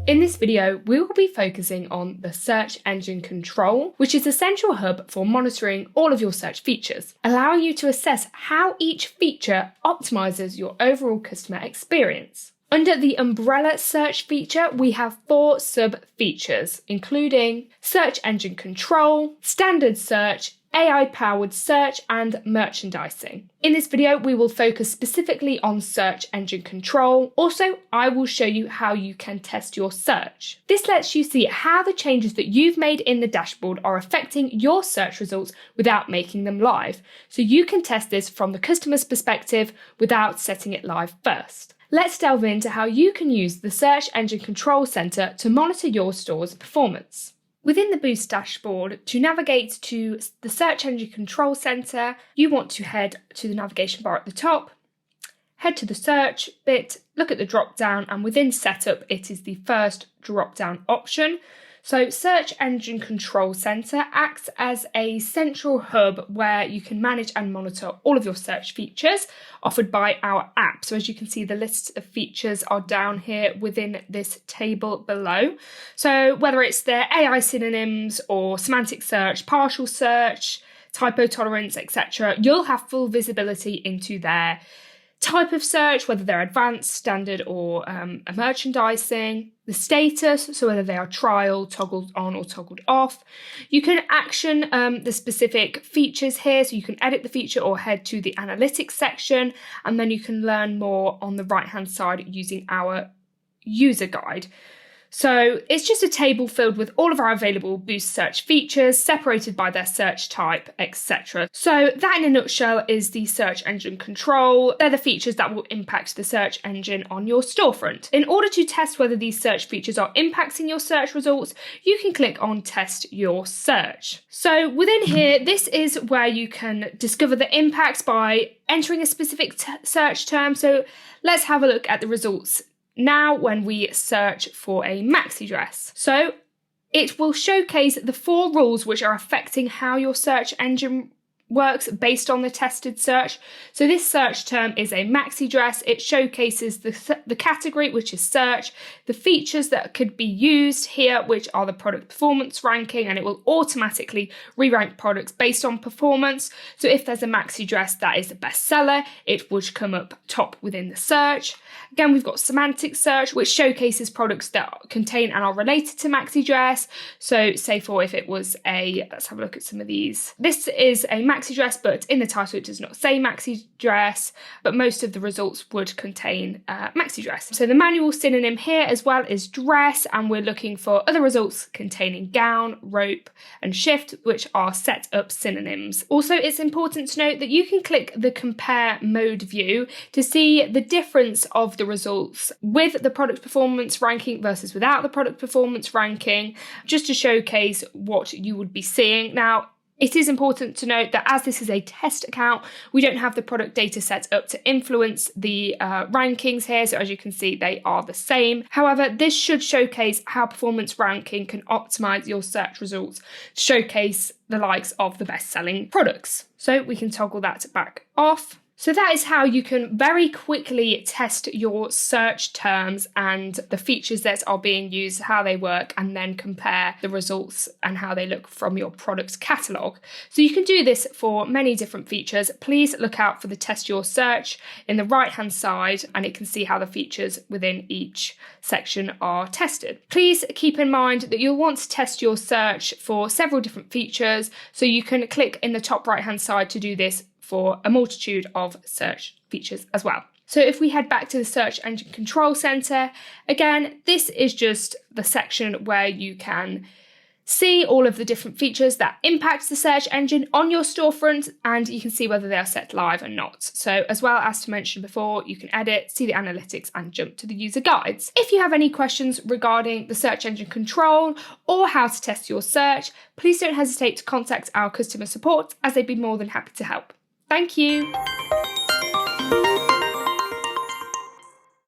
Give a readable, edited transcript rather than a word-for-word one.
In this video, we will be focusing on the Search Engine Control, which is a central hub for monitoring all of your search features, allowing you to assess how each feature optimizes your overall customer experience. Under the umbrella search feature, we have 4 sub-features, including Search Engine Control, Standard Search, AI-powered search, and merchandising. In this video, we will focus specifically on Search Engine Control. Also, I will show you how you can test your search. This lets you see how the changes that you've made in the dashboard are affecting your search results without making them live. So you can test this from the customer's perspective without setting it live first. Let's delve into how you can use the Search Engine Control Center to monitor your store's performance. Within the Boost dashboard, to navigate to the Search Engine Control Center, you want to head to the navigation bar at the top, head to the search bit, look at the drop down, and within setup, it is the first drop down option. So Search Engine Control Center acts as a central hub where you can manage and monitor all of your search features offered by our app. So as you can see, the list of features are down here within this table below. So whether it's the AI synonyms or semantic search, partial search, typo tolerance, etc., you'll have full visibility into their type of search, whether they're advanced, standard, or a merchandising, the status, so whether they are trial, toggled on or toggled off. You can action the specific features here, so you can edit the feature or head to the analytics section, and then you can learn more on the right-hand side using our user guide. So it's just a table filled with all of our available Boost search features, separated by their search type, etc. So that in a nutshell is the Search Engine Control. They're the features that will impact the search engine on your storefront. In order to test whether these search features are impacting your search results, you can click on Test Your Search. So within here, this is where you can discover the impacts by entering a specific search term. So let's have a look at the results now when we search for a maxi dress. So it will showcase the 4 rules which are affecting how your search engine works based on the tested search. So this search term is a maxi dress. It showcases the category, which is search, the features that could be used here, which are the product performance ranking, and it will automatically re-rank products based on performance. So if there's a maxi dress that is a bestseller, it would come up top within the search. Again, we've got semantic search, which showcases products that contain and are related to maxi dress. So say for if it was let's have a look at some of these. This is a maxi dress, but in the title it does not say maxi dress, but most of the results would contain maxi dress. So the manual synonym here as well is dress, and we're looking for other results containing gown, rope, and shift, which are set up synonyms. Also, it's important to note that you can click the compare mode view to see the difference of the results with the product performance ranking versus without the product performance ranking, just to showcase what you would be seeing. Now, it is important to note that as this is a test account, we don't have the product data set up to influence the rankings here. So as you can see, they are the same. However, this should showcase how performance ranking can optimize your search results, showcase the likes of the best-selling products. So we can toggle that back off. So that is how you can very quickly test your search terms and the features that are being used, how they work, and then compare the results and how they look from your product catalogue. So you can do this for many different features. Please look out for the Test Your Search in the right-hand side, and it can see how the features within each section are tested. Please keep in mind that you'll want to test your search for several different features, so you can click in the top right-hand side to do this for a multitude of search features as well. So if we head back to the Search Engine Control Center, again, this is just the section where you can see all of the different features that impact the search engine on your storefront, and you can see whether they are set live or not. So as well as to mention before, you can edit, see the analytics, and jump to the user guides. If you have any questions regarding the Search Engine Control or how to test your search, please don't hesitate to contact our customer support, as they'd be more than happy to help. Thank you.